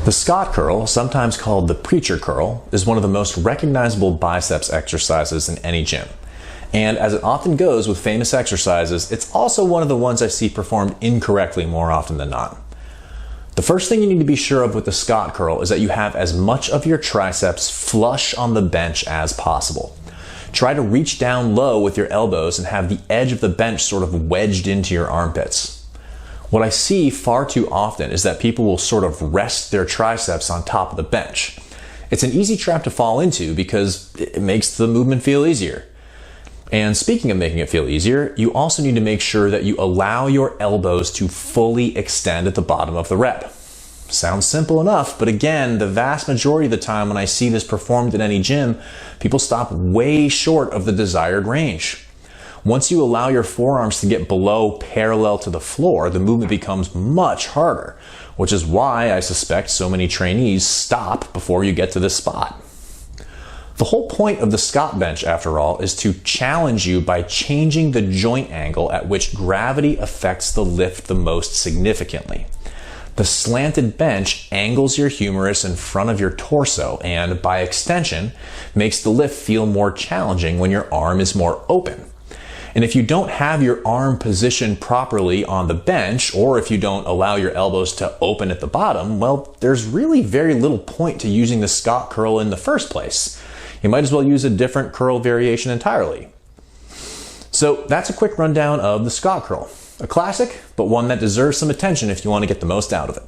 The Scott curl, sometimes called the preacher curl, is one of the most recognizable biceps exercises in any gym. And as it often goes with famous exercises, it's also one of the ones I see performed incorrectly more often than not. The first thing you need to be sure of with the Scott curl is that you have as much of your triceps flush on the bench as possible. Try to reach down low with your elbows and have the edge of the bench sort of wedged into your armpits. What I see far too often is that people will sort of rest their triceps on top of the bench. It's an easy trap to fall into because it makes the movement feel easier. And speaking of making it feel easier, you also need to make sure that you allow your elbows to fully extend at the bottom of the rep. Sounds simple enough, but again, the vast majority of the time when I see this performed in any gym, people stop way short of the desired range. Once you allow your forearms to get below parallel to the floor, the movement becomes much harder, which is why I suspect so many trainees stop before you get to this spot. The whole point of the Scott bench, after all, is to challenge you by changing the joint angle at which gravity affects the lift the most significantly. The slanted bench angles your humerus in front of your torso and, by extension, makes the lift feel more challenging when your arm is more open. And if you don't have your arm positioned properly on the bench, or if you don't allow your elbows to open at the bottom, well, there's really very little point to using the Scott curl in the first place. You might as well use a different curl variation entirely. So that's a quick rundown of the Scott curl. A classic, but one that deserves some attention if you want to get the most out of it.